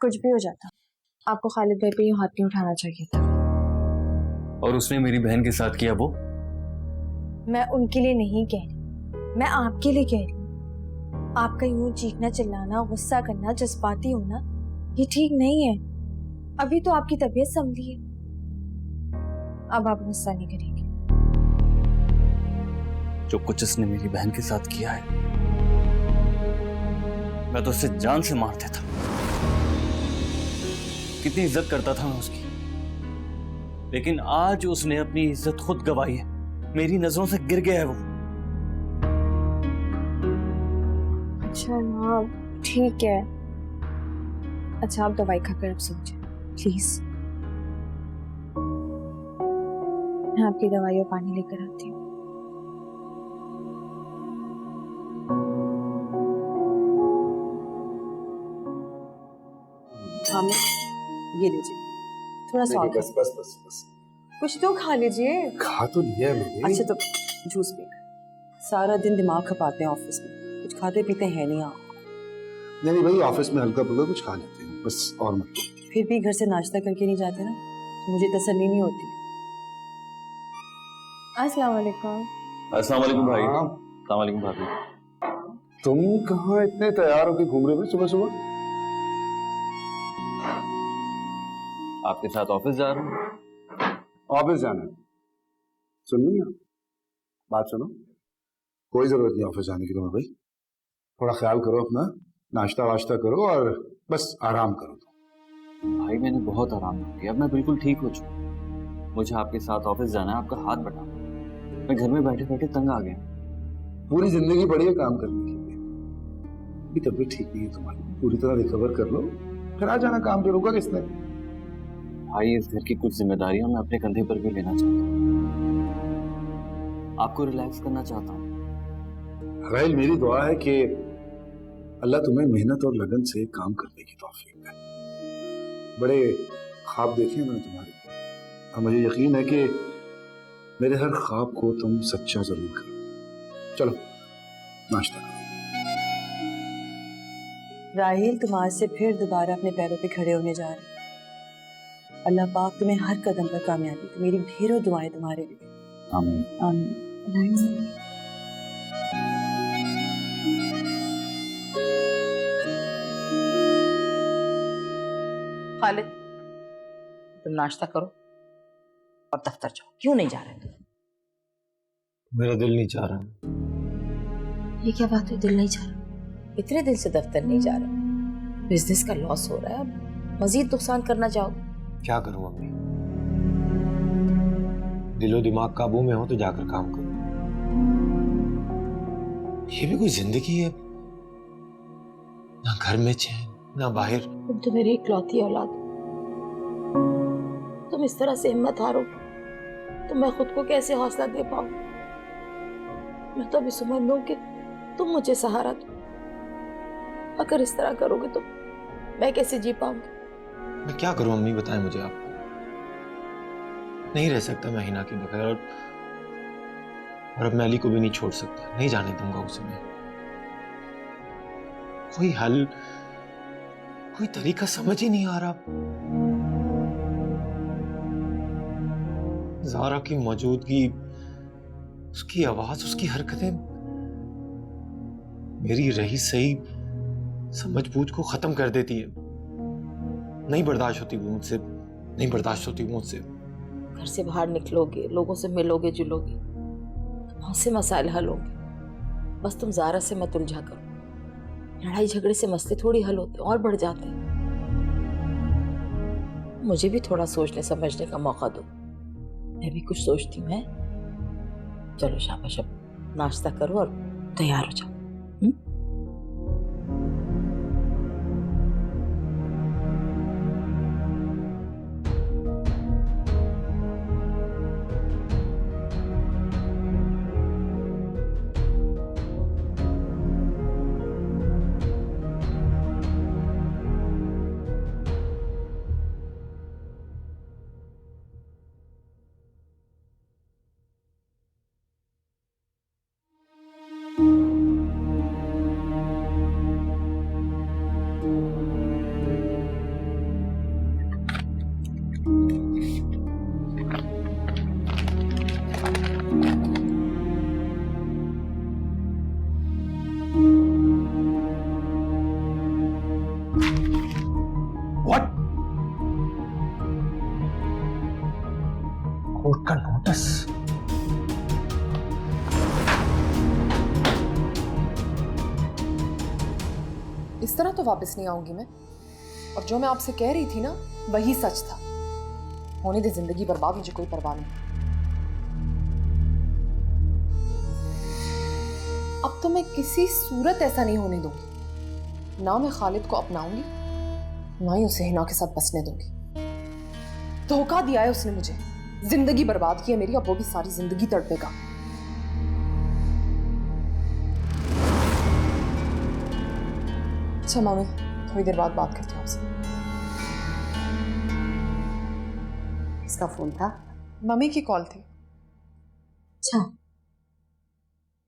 कुछ भी हो जाता, आपको खालिद भाई पे यूं हाथ नहीं उठाना चाहिए था। और उसने मेरी बहन के साथ किया वो? मैं उनके लिए नहीं कह रही, मैं आपके लिए कह रही हूँ। आपका यूं चीखना चिल्लाना, गुस्सा करना, जज्बाती होना, ये ठीक नहीं है। अभी तो आपकी तबीयत संभली है, अब आप गुस्सा नहीं करेंगे। जो कुछ उसने मेरी बहन के साथ किया है, मैं तो उसे जान से मार देता। कितनी इज्जत करता था मैं उसकी, लेकिन आज उसने अपनी इज्जत खुद गंवाई है। मेरी नजरों से गिर गया है वो। अच्छा हाँ, ठीक है। अच्छा, आप दवाई खाकर अब सो जाए प्लीज। मैं आपकी दवाई और पानी लेकर आती हूँ। हाँ, ये लीजिए, थोड़ा सा और बस बस बस बस कुछ तो खा लीजिए। खा तो लिया है मैंने। अच्छा तो जूस पी। सारा दिन दिमाग खपाते हैं ऑफिस में, कुछ खाते पीते हैं नहीं आप। नहीं भाई, ऑफिस में हल्का फुल्का कुछ खा लेते हैं बस, और मत। फिर भी घर से नाश्ता करके नहीं जाते ना, तो मुझे तसल्ली नहीं होती। अस्सलाम वालेकुम। अस्सलाम वालेकुम भाई। हाँ। अस्सलाम वालेकुम भाभी। तुम कहाँ इतने तैयार होके घूम रहे हो सुबह सुबह? आपके साथ ऑफिस जा रहा हूँ। ऑफिस जाना है? सुन ली आप बात, सुनो। कोई जरूरत नहीं ऑफिस जाने की तुम्हें भाई। थोड़ा ख्याल करो अपना, नाश्ता वाश्ता करो और बस आराम करो। भाई मैंने बहुत आराम किया, अब मैं बिल्कुल ठीक हो चुका। मुझे आपके साथ ऑफिस जाना है, आपका हाथ बटा। मैं घर में बैठे बैठे तंग आ गया। पूरी जिंदगी पड़ी है काम करने के लिए। अभी तबीयत ठीक नहीं है तुम्हारी, पूरी तरह रिकवर कर लो, फिर आ जाना काम पे। रोका किसने? भाई इस घर की कुछ जिम्मेदारियां मैं अपने कंधे पर भी लेना चाहता हूँ। आपको रिलैक्स करना चाहता हूँ। राइल, मेरी दुआ है कि अल्लाह तुम्हें मेहनत और लगन से काम करने की तौफीक दे। बड़े ख्वाब देखे हैं मैंने तुम्हारे, और मुझे यकीन है कि मेरे हर ख्वाब को तुम सच्चा जरूर करोगे। चलो नाश्ता करो। राहिल, तुम आज से फिर दोबारा अपने पैरों पे खड़े होने जा रहे हो। अल्लाह पाक तुम्हें हर कदम पर कामयाबी दे। मेरी ढेरों दुआएं तुम्हारे लिए। आमीन। आमीन। खालिद, तुम नाश्ता करो और दफ्तर जाओ। क्यों नहीं जा रहे तुम? मेरा दिल नहीं चाह रहा। ये क्या बात है, दिल नहीं जा रहा? इतने दिन से दफ्तर नहीं जा रहा, बिजनेस का लॉस हो रहा है, अब मजीद नुकसान करना चाहोगे? क्या करूं अम्मी, दिलो दिमाग काबू में हो तो जाकर काम करो। ये भी कोई जिंदगी है? ना घर में चैन, ना बाहर। तुम तो मेरी इकलौती औलाद हो। तुम इस तरह से हिम्मत हारो तो मैं खुद को कैसे हौसला दे पाऊं? मैं तो अभी समझ लूं कि तुम मुझे सहारा दो। अगर इस तरह करोगे तो मैं कैसे जी पाऊंगी? मैं क्या करूं अम्मी, बताएं मुझे आप। नहीं रह सकता मैं हिना के बगैर, और अब मैं अली को भी नहीं छोड़ सकता। नहीं जाने दूंगा उसे मैं। कोई हल, कोई तरीका समझ ही नहीं आ रहा। ज़ारा की मौजूदगी, उसकी आवाज, उसकी हरकतें मेरी रही सही समझबूझ को खत्म कर देती है। नहीं बर्दाश्त होती वो मुझसे, नहीं बर्दाश्त होती वो मुझसे। घर से बाहर निकलोगे, लोगों से मिलोगे जुलोगे, बहुत से मसाइल हल होंगे। बस तुम ज़ारा से मत उलझा करो। लड़ाई झगड़े से मसले थोड़ी हल होते और बढ़ जाते हैं। मुझे भी थोड़ा सोचने समझने का मौका दो, मैं भी कुछ सोचती हूँ। चलो शाबाश, अब नाश्ता करो और तैयार हो जाओ। तो वापस नहीं आऊंगी मैं। और जो मैं आपसे कह रही थी ना, वही सच था। होने दे जिंदगी बर्बाद, मुझे कोई परवाह नहीं। अब तो मैं किसी सूरत ऐसा नहीं होने दूंगी। ना मैं खालिद को अपनाऊंगी, ना ही उसे हिना के साथ बसने दूंगी। धोखा दिया है उसने मुझे, जिंदगी बर्बाद की है मेरी, अब वो भी सारी जिंदगी तड़पेगा। अच्छा मामी, थोड़ी देर बाद बात करती हूँ आपसे। इसका फोन था? मम्मी की कॉल थी। अच्छा,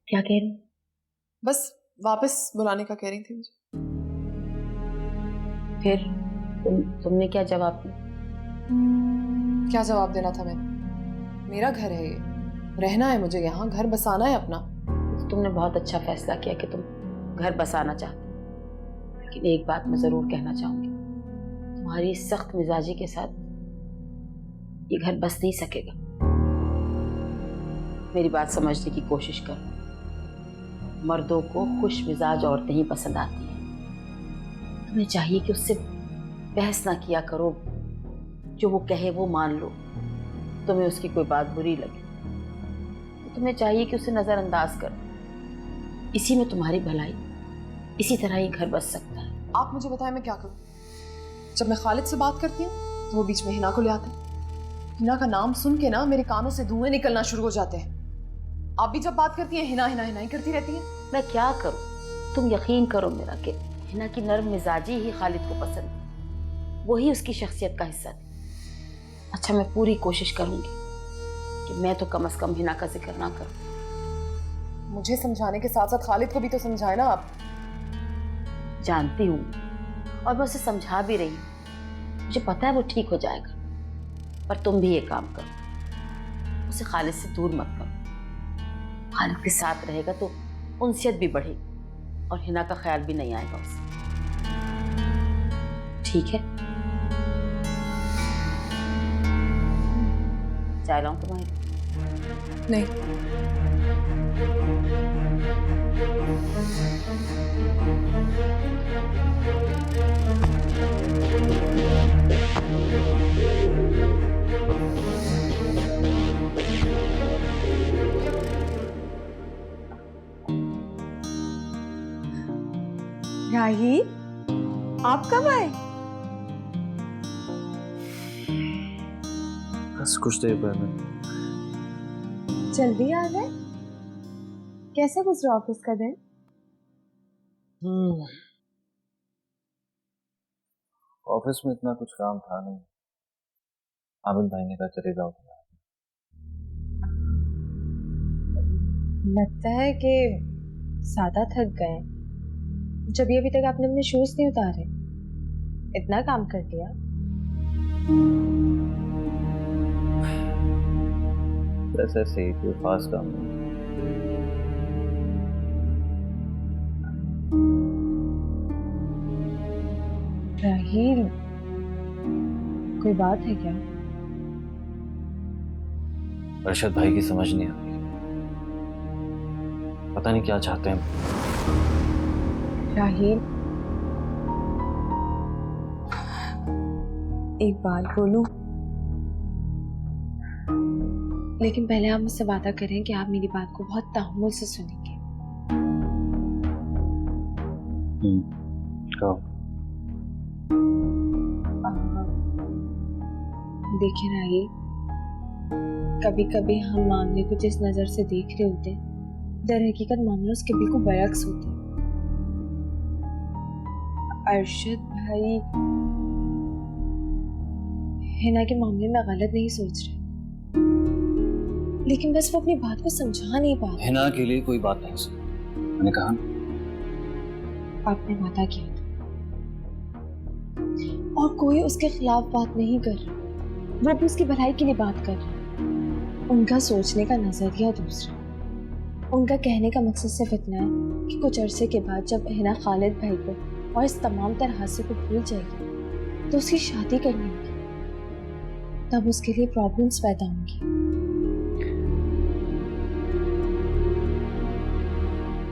क्या कह रही? बस वापस बुलाने का कह रही थी मुझे। फिर तुमने क्या जवाब दिया? क्या जवाब देना था मैंने? मेरा घर है ये, रहना है मुझे यहाँ, घर बसाना है अपना। तो तुमने बहुत अच्छा फैसला किया कि तुम घर बसाना चाहते, लेकिन एक बात मैं जरूर कहना चाहूंगी, तुम्हारी सख्त मिजाजी के साथ ये घर बस नहीं सकेगा। मेरी बात समझने की कोशिश करो। मर्दों को खुश मिजाज औरतें ही पसंद आती हैं। तुम्हें चाहिए कि उससे बहस ना किया करो, जो वो कहे वो मान लो। तुम्हें उसकी कोई बात बुरी लगे तो तुम्हें चाहिए कि उसे नजरअंदाज करो। इसी में तुम्हारी भलाई, इसी तरह ही घर बस सकता है। आप मुझे बताएं मैं क्या करूं? जब मैं खालिद से बात करती हूँ तो वो बीच में हिना को ले आते हैं। हिना का नाम सुन के ना मेरे कानों से धुएं निकलना शुरू हो जाते हैं। आप भी जब बात करती हैं हिना हिना हिना ही करती रहती हैं। मैं क्या करूं? तुम यकीन करो मेरा कि हिना की नर्म मिजाजी ही खालिद को पसंद है, वही उसकी शख्सियत का हिस्सा थी। अच्छा, मैं पूरी कोशिश करूंगी कि मैं तो कम से कम हिना का जिक्र ना करूं। मुझे समझाने के साथ साथ खालिद को भी तो समझाए ना आप। जानती हूँ और मैं उसे समझा भी रही हूँ, मुझे पता है वो ठीक हो जाएगा। पर तुम भी ये काम करो, उसे खालिद से दूर मत करो। खालिद के साथ रहेगा तो उनसियत भी बढ़ेगी और हिना का ख्याल भी नहीं आएगा उसे। ठीक है? चाय लाऊं तुम्हारे? नहीं, राही, आप कब आए? बस कुछ देर पहले। जल्दी आ गए? कैसे गुजरा ऑफिस का दिन? ऑफिस में इतना कुछ काम था नहीं। आमिर भाई ने कहा चले जाओ। लगता है कि ज्यादा थक गए। जब अभी तक आपने अपने शूज नहीं उतारे, इतना काम कर दिया। बस ऐसे ही, कोई खास काम नहीं। राहील, कोई बात है क्या? अरशद भाई की समझ नहीं आती, पता नहीं क्या चाहते हैं। राहील, एक बात बोलूं, लेकिन पहले आप मुझसे वादा करें कि आप मेरी बात को बहुत तहम्मुल से सुनेंगे। कहो। देखिए राहील, कभी कभी हम मामले को जिस नजर से देख रहे होते हैं, दर हकीकत मामला उसके बिल्कुल बरअक्स होता है। अरशद भाई हिना के मामले में गलत नहीं सोच रहे, लेकिन बस वो अपनी बात को समझा नहीं पा रहे। हिना के लिए कोई बात नहीं सुनी, मैंने कहा। आपने वादा किया था और कोई उसके खिलाफ बात नहीं कर रहा, वो भी उसकी भलाई के लिए बात कर रहा। उनका सोचने का नजरिया दूसरा, उनका कहने का मकसद सिर्फ इतना है कि कुछ अरसे के बाद जब हिना खालिद भाई को और इस तमाम तरह हादसे को भूल जाएगी तो उसकी शादी करनी होगी, तब उसके लिए प्रॉब्लम्स पैदा होंगी।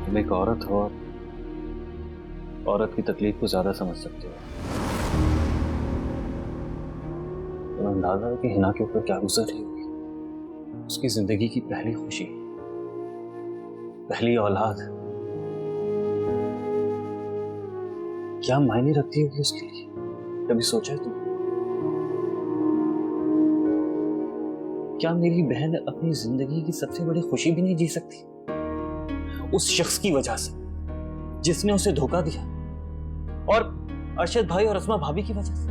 तुम एक औरत हो, औरत की तकलीफ को ज्यादा समझ सकते हो। तो अंदाजा है कि हिना के ऊपर क्या गुजर रही होगी। उसकी जिंदगी की पहली खुशी, पहली औलाद क्या मायने रखती होगी उसके लिए? कभी सोचा है तुमने? क्या मेरी बहन अपनी जिंदगी की सबसे बड़ी खुशी भी नहीं जी सकती उस शख्स की वजह से जिसने उसे धोखा दिया, और अरशद भाई और अस्मा भाभी की वजह से?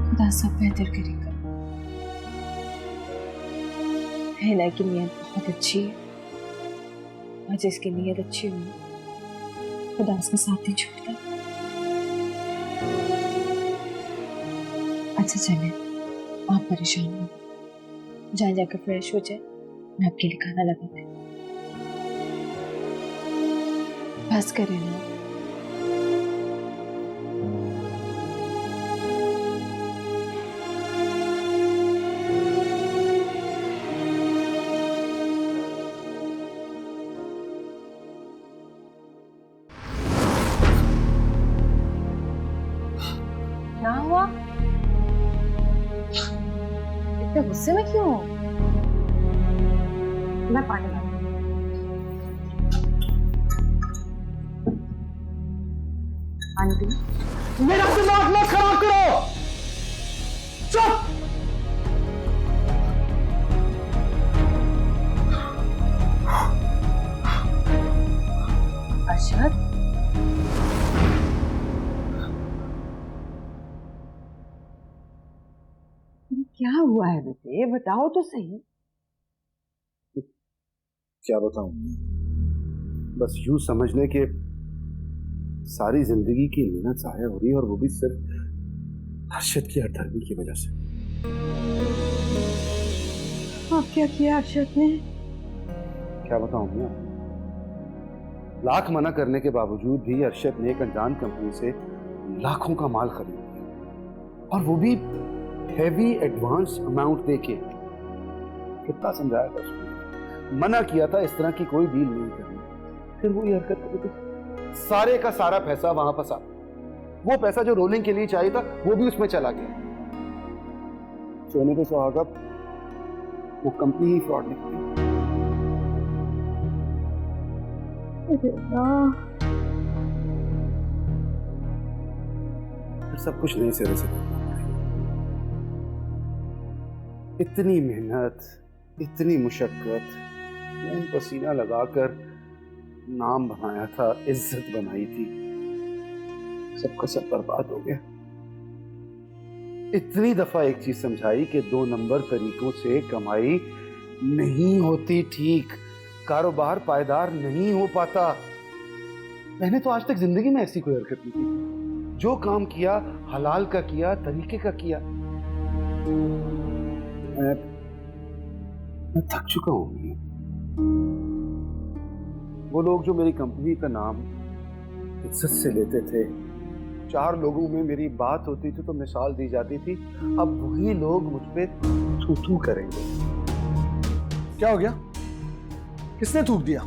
खुदा सब बेहतर करेगा। हिना की नीयत बहुत अच्छी है, और जिसकी नीयत अच्छी हो खुदा उसका साथ ही छोड़ता। अच्छा चले, आप परेशान हो, जहाँ जाकर फ्रेश हो जाए, मैं आपके लिए खाना लगाते। बस करें ना। क्या हुआ? इतने गुस्से में क्यों हो? मैं पानी लाऊं। पानी पी। मेरा दिमाग मत खराब करो। चुप। अरशद, क्या हुआ है बेटे, बताओ तो सही। क्या बताऊं, बस यूं समझ ले कि सारी जिंदगी की मेहनत जाया हो रही है, और वो भी सिर्फ अरशद की हरदर्मी की वजह से। अब क्या किया अरशद ने? क्या बताऊं मियां, लाख मना करने के बावजूद भी अरशद ने एक अनजान कंपनी से लाखों का माल खरीद लिया, और वो भी हैवी एडवांस अमाउंट देके। कितना समझाया था उसको, मना किया था इस तरह की कोई डील नहीं करनी, फिर वो ये हरकत कर रही थी। सारे का सारा पैसा वहां फंसा। वो पैसा जो रोलिंग के लिए चाहिए था वो भी उसमें चला गया। सोने पे सुहागा, वो कंपनी ही फ्रॉड निकली। फिर सब कुछ नए सिरे से करना पड़ा। इतनी मेहनत, इतनी मुशक्कत, खून पसीना लगाकर नाम बनाया था, इज्जत बनाई थी, सबका सब बर्बाद हो गया। इतनी दफा एक चीज समझाई कि 2 नंबर तरीकों से कमाई नहीं होती ठीक, कारोबार पायदार नहीं हो पाता। मैंने तो आज तक जिंदगी में ऐसी कोई हरकत नहीं की। जो काम किया हलाल का किया, तरीके का किया। मैं थक चुका हूं। वो लोग जो मेरी कंपनी का नाम इज्जत से लेते थे, 4 लोगों में मेरी बात होती थी तो मिसाल दी जाती थी, अब वही लोग मुझ पे थू थू करेंगे। क्या हो गया? किसने थूक दिया?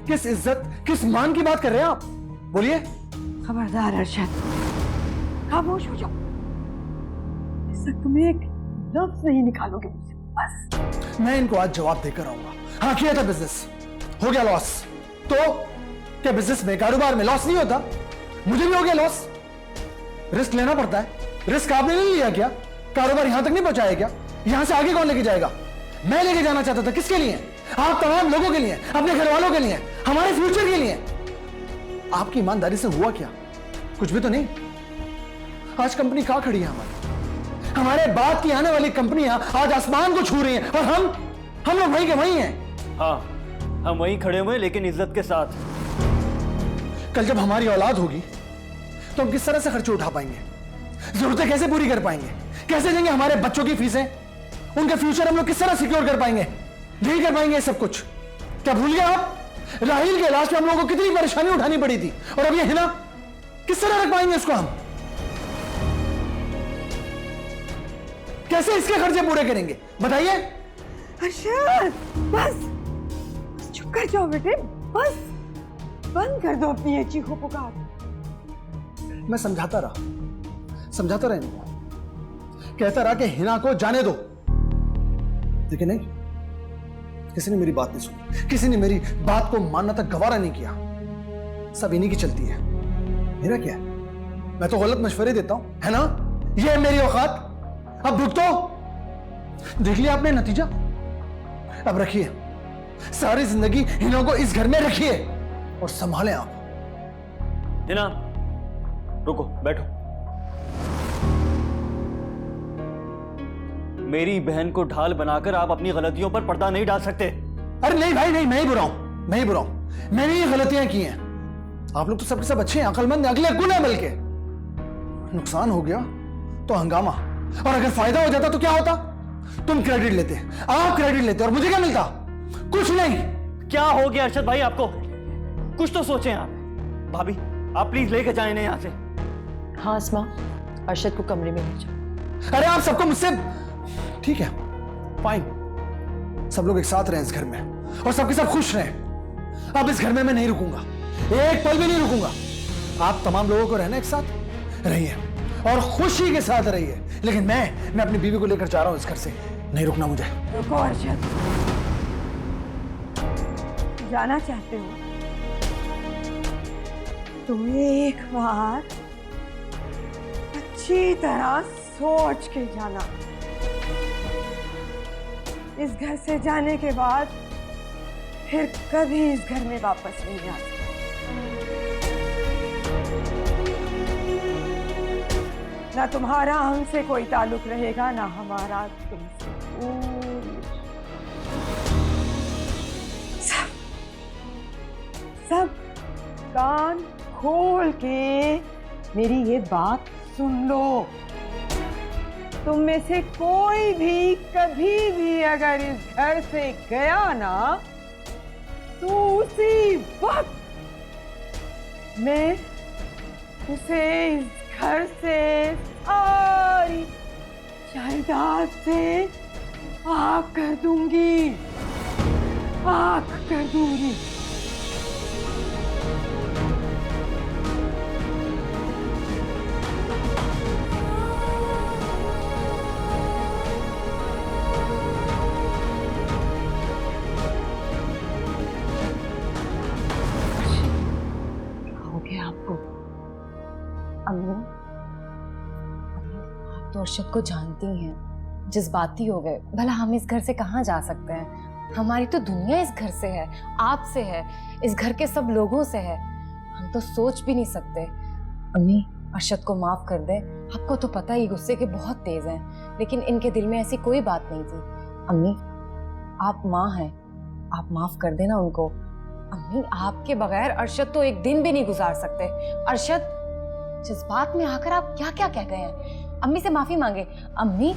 किस इज्जत, किस मान की बात कर रहे हैं आप? बोलिए। खबरदार अरशद, खामोश हो जाओ। इस वक्त में एक लफ्ज नहीं निकालोगे मुझसे, बस। मैं इनको आज जवाब देकर आऊंगा। हाँ, किया था बिजनेस, हो गया लॉस। तो क्या बिजनेस में, कारोबार में लॉस नहीं होता? मुझे भी हो गया लॉस। रिस्क लेना पड़ता है। रिस्क आपने नहीं लिया क्या? कारोबार यहां तक नहीं पहुंचाया क्या? यहां से आगे कौन लेके जाएगा? मैं लेके जाना चाहता था। किसके लिए? आप तमाम लोगों के लिए, अपने घर वालों के लिए, हमारे फ्यूचर के लिए। आपकी ईमानदारी से हुआ क्या? कुछ भी तो नहीं। आज कंपनी कहां खड़ी है हमारे बाद की आने वाली कंपनियां आज आसमान को छू रही हैं, और हम लोग वहीं के वहीं हैं। हाँ, हम वहीं खड़े हुए, लेकिन इज्जत के साथ। कल जब हमारी औलाद होगी तो हम किस तरह से खर्चे उठा पाएंगे? जरूरतें कैसे पूरी कर पाएंगे? कैसे देंगे हमारे बच्चों की फीसें? उनका फ्यूचर हम लोग किस तरह सिक्योर कर पाएंगे? नहीं कर पाएंगे सब कुछ। क्या भूल गए आप? राहील के इलाज में हम लोगों को कितनी परेशानी उठानी पड़ी थी, और अब ये हिना, किस तरह रख पाएंगे उसको हम? कैसे इसके खर्चे पूरे करेंगे बताइए? अरशद, बस चुप कर जाओ बेटे, बस बंद कर दो अपनी ये चीखो पुकार। मैं समझाता रहा इनको, कहता रहा कि हिना को जाने दो, लेकिन नहीं, किसी ने मेरी बात नहीं सुनी, किसी ने मेरी बात को मानना तक गवारा नहीं किया। सब इन्हीं की चलती है। मेरा क्या है, मैं तो गलत मशवरे देता हूं, है ना? ये है मेरी औकात। अब भुगतो। देख लिया आपने नतीजा, अब रखिए सारी जिंदगी हिना को इस घर में रखिए और संभालें आप। हिना, रुको, बैठो। मेरी बहन को ढाल बनाकर आप अपनी गलतियों पर पर्दा नहीं डाल सकते। अरे नहीं भाई नहीं, मैं ही बुरा हूं। मैंने ये गलतियां की हैं। आप लोग तो सबके सब अच्छे हैं, अकलमंद, अगले गुण है मिलके। नुकसान हो गया तो हंगामा, और अगर फायदा हो जाता तो क्या होता? तुम क्रेडिट लेते, आप क्रेडिट लेते, और मुझे क्या मिलता? कुछ नहीं। क्या हो गया अरशद भाई आपको? कुछ तो सोचें आप। भाभी, आप प्लीज लेके जाएं इन्हें यहाँ से। हाँ अस्मा, अरशद को कमरे में ले जाओ। अरे आप सबको मुझसे, ठीक है फाइन, सब लोग एक साथ रहें इस घर में और सबके सब खुश रहें। अब इस घर में मैं नहीं रुकूंगा, एक पल भी नहीं रुकूंगा। आप तमाम लोगों को रहना एक साथ रहिए और खुशी के साथ रहिए, लेकिन मैं अपनी बीवी को लेकर जा रहा हूं इस घर से। नहीं रुकना मुझे। रुको अरशद, जाना चाहते हो तुम एक बार अच्छी तरह सोच के जाना। इस घर से जाने के बाद फिर कभी इस घर में वापस नहीं आ सकते। ना तुम्हारा हमसे कोई ताल्लुक रहेगा, ना हमारा तुमसे। सब कान खोल के मेरी ये बात सुन लो। तुम में से कोई भी कभी भी अगर इस घर से गया ना, तो उसी वक्त मैं उसे इस घर से सारी जायदाद से आग कर दूंगी, आग कर दूंगी। अम्मी, आप तो अरशद को जानती हैं, जज्बाती हो गए। भला हम इस घर से कहाँ जा सकते हैं? हमारी तो दुनिया इस घर से है, आपसे है, इस घर के सब लोगों से है। हम तो सोच भी नहीं सकते। अम्मी, अरशद को माफ कर दें। आपको तो पता ही गुस्से के बहुत तेज हैं, लेकिन इनके दिल में ऐसी कोई बात नहीं थी। अम्मी, आप माँ हैं, आप माफ कर देना उनको। अम्मी, आपके बगैर अरशद तो एक दिन भी नहीं गुजार सकते। अरशद, जज्बात में आकर आप क्या क्या कह गए हैं। अम्मी से माफी मांगे। अम्मी,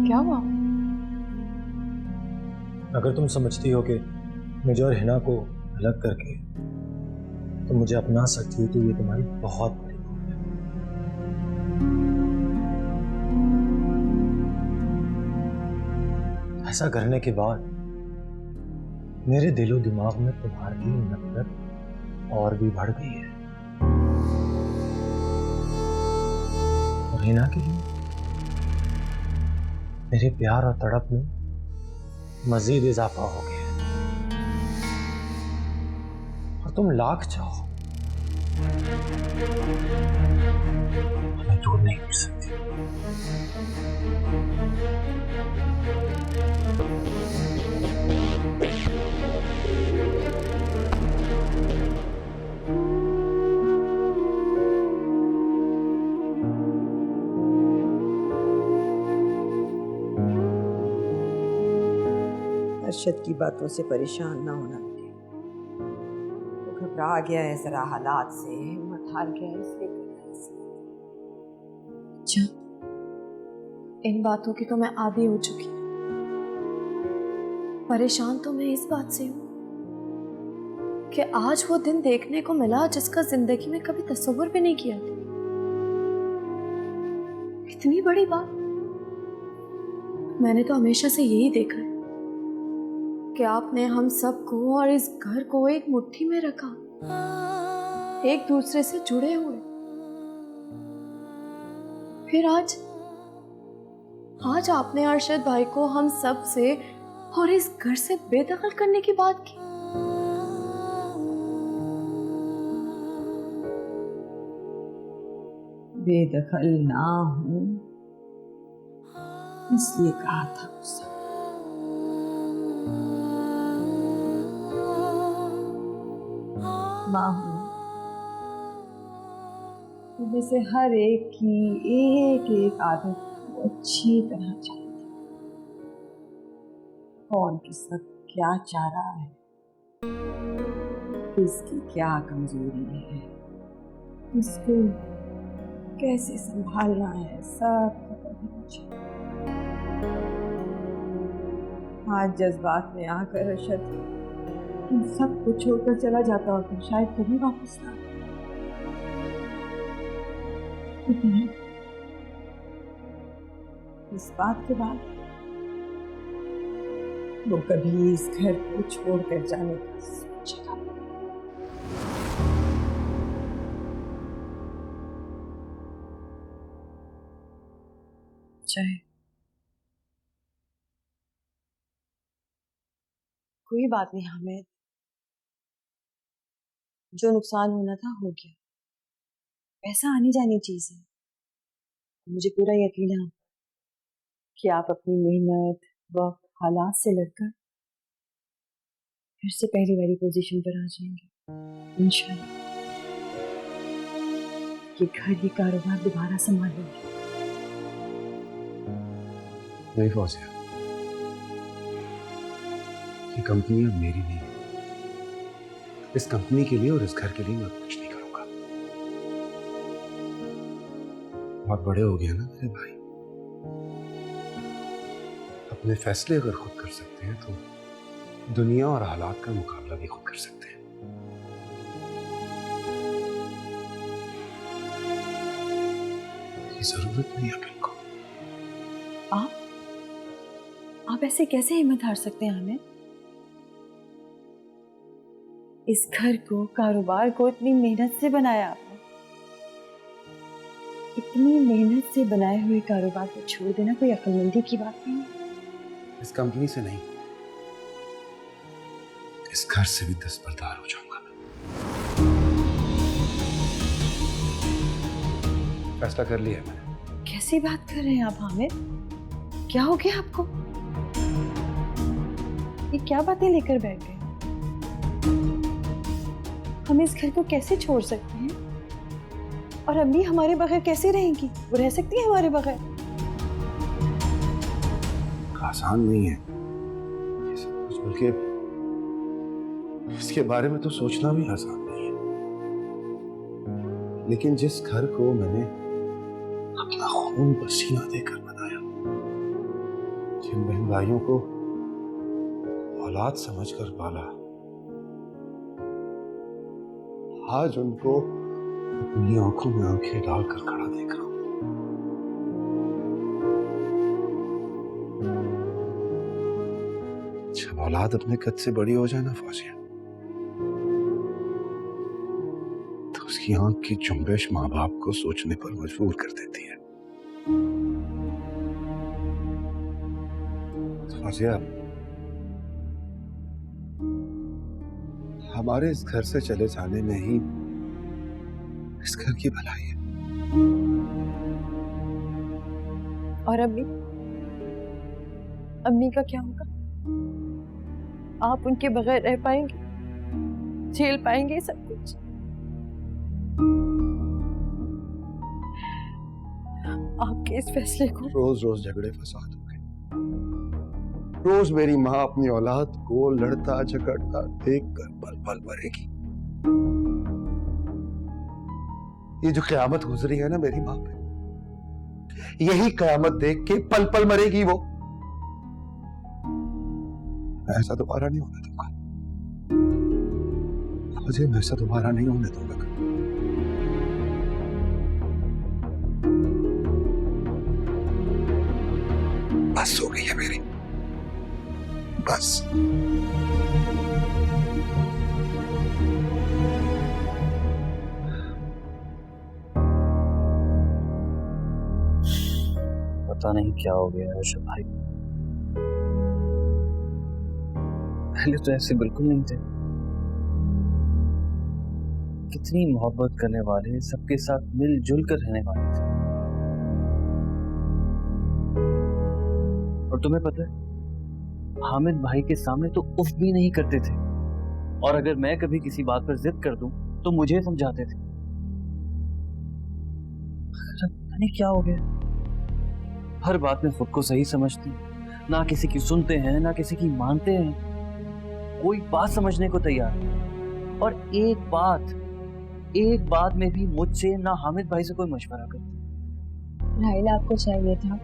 क्या हुआ? अगर तुम समझती हो कि मुझे और हिना को अलग करके तुम मुझे अपना सकती हो, तो ये तुम्हारी बहुत बड़ी भूल है। ऐसा करने के बाद मेरे दिलो दिमाग में तुम्हारी नफरत और भी बढ़ गई है, और हिना के लिए मेरे प्यार और तड़प में मजीद इजाफा हो गया। और तुम लाख चाहो, हमें दूर नहीं कर सकती। अरशद की बातों से परेशान ना होना लगे। वो घबरा गया है जरा हालात से, हिम्मत हार गया है इसलिए कर रहा है ऐसे। अच्छा, इन बातों की तो मैं आदी हो चुकी हूँ। परेशान तो मैं इस बात से हूँ कि आज वो दिन देखने को मिला जिसका जिंदगी में कभी तस्वीर भी नहीं किया था। इतनी बड़ी बात। मैंने तो हमेशा से यही देखा है कि आपने हम सबको और इस घर को एक मुट्ठी में रखा, एक दूसरे से जुड़े हुए। फिर आज आपने अरशद भाई को हम सब से और इस घर से बेदखल करने की बात की। बेदखल ना हूं इसलिए कहा था मुझसे। मां हूं, तुम्हें से हर एक की एक एक आदत को अच्छी तरह जानती हूं। कौन किस वक्त क्या चाह रहा है, किसकी क्या कमजोरी है, उसको कैसे संभालना है, सब खबर है मुझे। आज जज्बात में आकर अरशद इन सब को छोड़कर चला जाता और फिर शायद कभी वापस ना। लेकिन इस बात के बाद वो कभी इस घर को छोड़कर जाने का सोचेगा। चाहे कोई बात नहीं हामिद, जो नुकसान होना था हो गया। पैसा आनी जानी चीज है। मुझे पूरा यकीन है कि आप अपनी मेहनत, वक्त, हालात से लड़कर फिर से पहली वाली पोजीशन पर आ जाएंगे इंशाल्लाह। ये घर, ये कारोबार दोबारा संभालेंगे। नहीं फौजिया, ये कंपनी अब मेरी नहीं है। इस कंपनी के लिए और इस घर के लिए मैं कुछ नहीं करूंगा। बहुत बड़े हो गए ना मेरे भाई। अपने फैसले अगर खुद कर सकते हैं तो दुनिया और हालात का मुकाबला भी खुद कर सकते हैं। ये जरूरत नहीं अकल को। आप ऐसे कैसे हिम्मत हार सकते हैं हमें? इस घर को, कारोबार को इतनी मेहनत से बनाया आपने। इतनी मेहनत से बनाए हुए कारोबार को छोड़ देना कोई अक्लमंदी की बात नहीं है। इस कंपनी से नहीं, इस घर से भी दस्तबरदार हो जाऊंगा मैं। फैसला कर लिया है मैंने। कैसी बात कर रहे हैं आप हामिद? क्या हो गया आपको? ये क्या बातें लेकर बैठ गए? हम इस घर को कैसे छोड़ सकते हैं? और अम्मी हमारे बगैर कैसे रहेंगी? वो रह सकती है हमारे बगैर? आसान नहीं है ये सब कुछ, बल्कि इसके बारे में तो सोचना भी आसान नहीं है। लेकिन जिस घर को मैंने अपना खून पसीना देकर बनाया, जिन बहन भाइयों को औलाद समझकर पाला, आज उनको अपनी आंखों में आंखें डालकर खड़ा देख रहा हूं। जब औलाद अपने कद से बड़ी हो जाए ना फौजिया, तो उसकी आंख की जुम्बिश माँ बाप को सोचने पर मजबूर कर देती है। फौजिया, हमारे इस घर से चले जाने में ही इस घर की भलाई है। और अम्मी का क्या होगा? आप उनके बगैर रह पाएंगे? झेल पाएंगे सब कुछ? आपके इस फैसले को रोज रोज झगड़े फसाद हो गए, रोज मेरी माँ अपनी औलाद को लड़ता झगड़ता देखकर पल पल मरेगी। ये जो क़यामत गुजरी है ना मेरी माँ पे, यही क़यामत देख के पल पल मरेगी वो। ऐसा दोबारा नहीं होने दूंगा मुझे, मैं ऐसा दोबारा नहीं होने दूंगा। बस हो गई है मेरी, बस। पता नहीं क्या हो गया अर्शद भाई, पहले तो ऐसे बिल्कुल नहीं थे। कितनी मोहब्बत करने वाले, सबके साथ मिलजुल कर रहने वाले थे। और तुम्हें पता है, हामिद भाई के सामने तो उफ भी नहीं करते थे, और अगर मैं कभी किसी बात पर जिद कर दूं तो मुझे समझाते थे। पता नहीं क्या हो गया, हर बात में खुद को सही समझते हैं, ना किसी की सुनते हैं ना किसी की मानते हैं, कोई बात समझने को तैयार नहीं। और एक बात में भी मुझसे ना हामिद भाई से कोई मशवरा करते। राहिल, आपको चाहिए था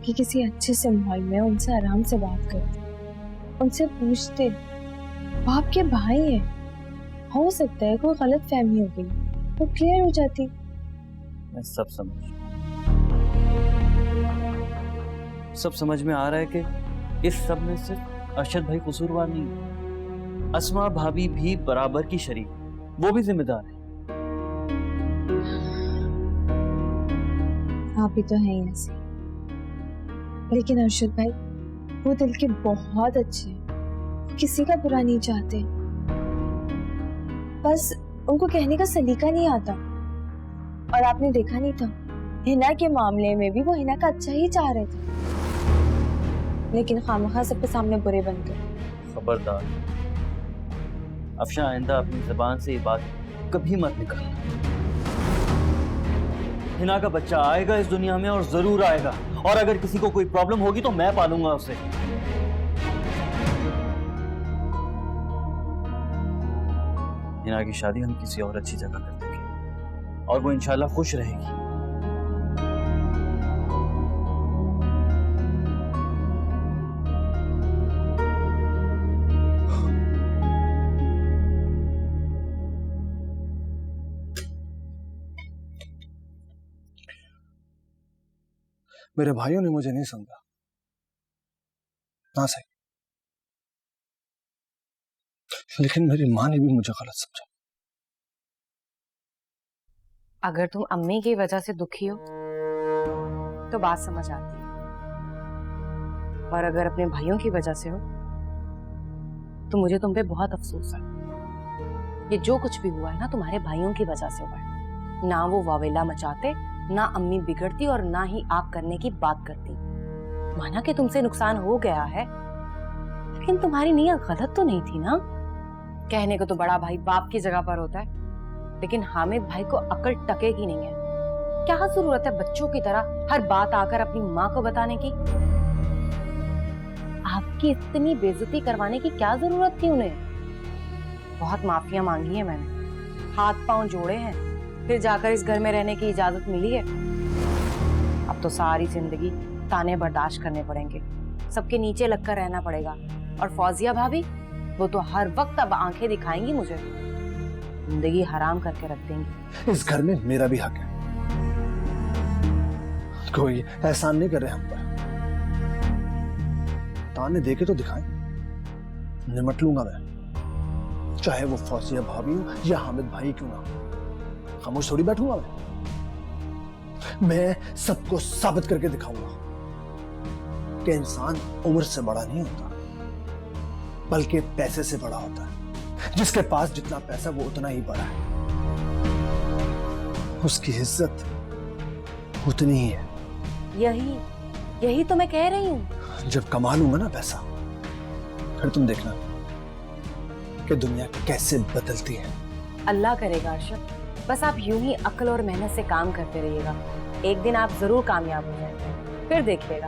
कि किसी अच्छे से माहौल में उनसे आराम से बात करते, उनसे पूछते। वो आपके भाई हैं, हो सकता है कोई गलत फहमी हो गई तो क्लियर हो जाती। मैं सब समझ में आ रहा है कि इस सब में सिर्फ अरशद भाई कसूरवार नहीं है, अस्मा भाभी भी बराबर की शरीक, वो भी जिम्मेदार है। आप भी तो हैं ऐसे, लेकिन अरशद भाई वो दिल के बहुत अच्छे हैं, किसी का बुरा नहीं चाहते, बस उनको कहने का सलीका नहीं आता। और आपने देखा नहीं था, हिना के मामले में भी वो हिना का अच्छा ही चाह रहे थे, लेकिन खामखा सबके सामने बुरे बन गए। खबरदार अफशा, आइंदा अपनी जुबान से ये बात कभी मत निकालना। हिना का बच्चा आएगा इस दुनिया में, और जरूर आएगा, और अगर किसी को कोई प्रॉब्लम होगी तो मैं पालूंगा उसे। हिना की शादी हम किसी और अच्छी जगह कर देंगे, और वो इंशाल्लाह खुश रहेगी। मेरे भाइयों ने मुझे नहीं समझा, ना सही, लेकिन मेरी माँ ने भी मुझे गलत समझा। अगर तुम अम्मी की वजह से दुखी हो तो बात समझ आती है, और अगर अपने भाइयों की वजह से हो तो मुझे तुम पे बहुत अफसोस है। ये जो कुछ भी हुआ है ना, तुम्हारे भाइयों की वजह से हुआ है। ना वो वावेला मचाते, ना अम्मी बिगड़ती, और ना ही आप करने की बात करती। माना कि तुमसे नुकसान हो गया है, लेकिन तुम्हारी नीयत गलत तो नहीं थी ना। कहने को तो बड़ा भाई बाप की जगह पर होता है, लेकिन हामिद भाई को अकल टके की नहीं है। क्या जरूरत है बच्चों की तरह हर बात आकर अपनी माँ को बताने की? आपकी इतनी बेइज्जती करवाने की क्या जरूरत थी उन्हें? बहुत माफिया मांगी है मैंने, हाथ पांव जोड़े हैं, फिर जाकर इस घर में रहने की इजाजत मिली है। अब तो सारी जिंदगी ताने बर्दाश्त करने पड़ेंगे, सबके नीचे लगकर रहना पड़ेगा। और फौजिया भाभी, वो तो हर वक्त अब आंखें दिखाएंगी मुझे, जिंदगी हराम करके रख देंगी। इस घर में मेरा भी हक है, कोई एहसान नहीं कर रहे हम पर। ताने देके तो दिखाएं, निमट लूंगा मैं, चाहे वो फौजिया भाभी हो या हामिद भाई क्यों ना हो। खामोश थोड़ी बैठूंगा मैं सबको साबित करके दिखाऊंगा कि इंसान उम्र से बड़ा नहीं होता, बल्कि पैसे से बड़ा होता है। जिसके पास जितना पैसा वो उतना ही बड़ा है, उसकी इज्जत उतनी ही है। यही तो मैं कह रही हूँ। जब कमा लूंगा ना पैसा, फिर तुम देखना कि दुनिया कैसे बदलती है। अल्लाह करेगा अर्शद, बस आप यूं ही अक्ल और मेहनत से काम करते रहिएगा, एक दिन आप जरूर कामयाब हो जाएंगे, फिर देखिएगा।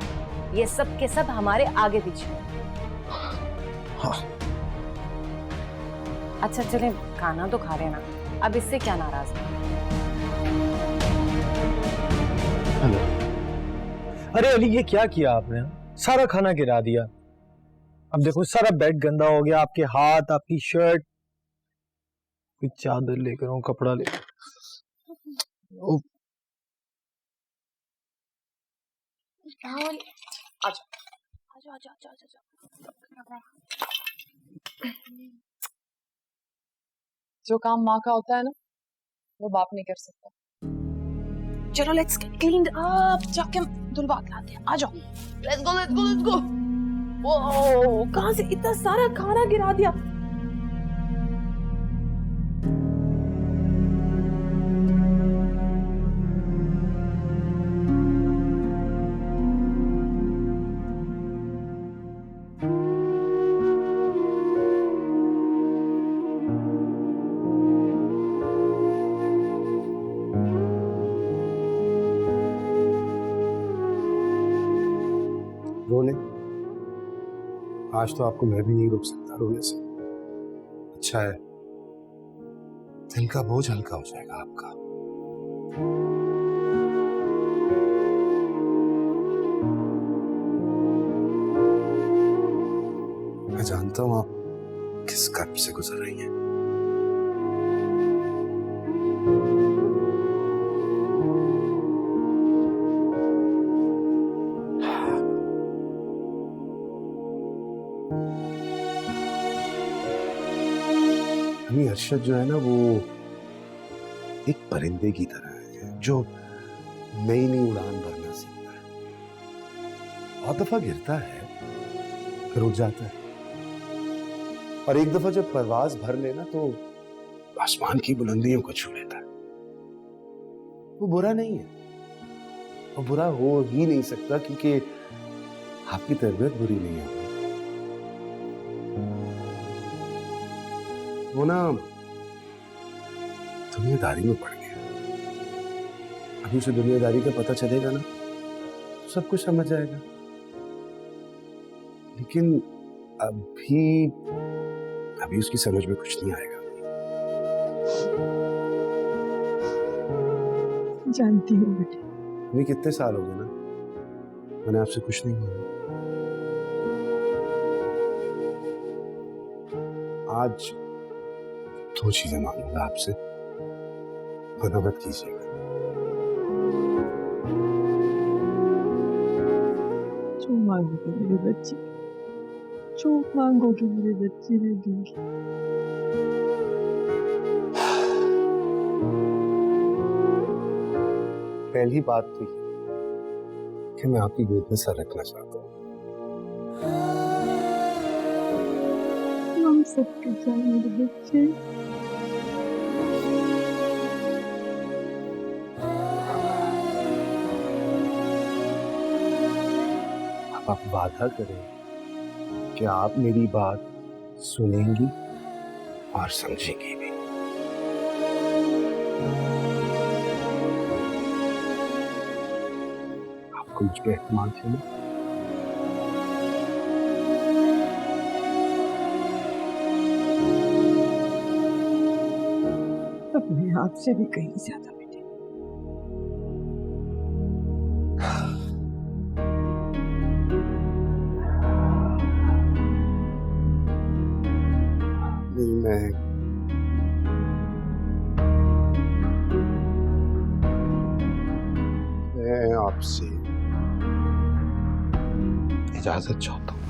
ये सब के सब हमारे आगे पीछे। हाँ। अच्छा चले, खाना तो खा रहे ना, अब इससे क्या नाराज है? अरे अली, ये क्या किया आपने? सारा खाना गिरा दिया। अब देखो सारा बेड गंदा हो गया, आपके हाथ, आपकी शर्ट। कोई चादर लेकर आऊं, कपड़ा लेकर। जो काम माँ का होता है ना, वो बाप नहीं कर सकता। चलो लेट्स गेट क्लीन्ड अप, जाके धुलवा के लाते हैं। आ जाओ, let's go let's go let's go. वो कहाँ से इतना सारा खाना गिरा दिया? रोने? आज तो आपको मैं भी नहीं रोक सकता रोने से। अच्छा है, दिल का बोझ हल्का हो जाएगा आपका। मैं जानता हूं आप किस कर्ब से गुजर रही हैं। अरशद जो है ना, वो एक परिंदे की तरह है जो नई नई उड़ान भरना सीखता है। बहुत दफा गिरता है, फिर उठ जाता है, और एक दफा जब परवाज भर लेना तो आसमान की बुलंदियों को छू लेता है। वो बुरा नहीं है, वो बुरा हो ही नहीं सकता, क्योंकि आपकी तरबियत बुरी नहीं है। वो ना दुनियादारी में पड़ गया। अभी उसे दुनियादारी का पता चलेगा ना, तो सब कुछ समझ जाएगा। लेकिन अभी उसकी समझ में कुछ नहीं आएगा। जानती हूँ बेटे। अभी कितने साल हो गए ना, मैंने आपसे कुछ नहीं मांगा। आज दो चीजें मांगूंगा आपसे, मना मत कीजिएगा। जो मांगोगे मेरे बच्चे, जो मांगोगे मेरे बच्चे ने दूंगी। पहली बात तो ये कि मैं आपकी गोद में सर रखना चाहता हूँ। हम सबके साथ मेरे बच्चे। आप वादा करें कि आप मेरी बात सुनेंगी और समझेंगी भी। आपको मुझ पे एतमाद है ना? अपने आप से भी कहीं ज्यादा बेटे। मैं आपसे इजाजत चाहता हूँ।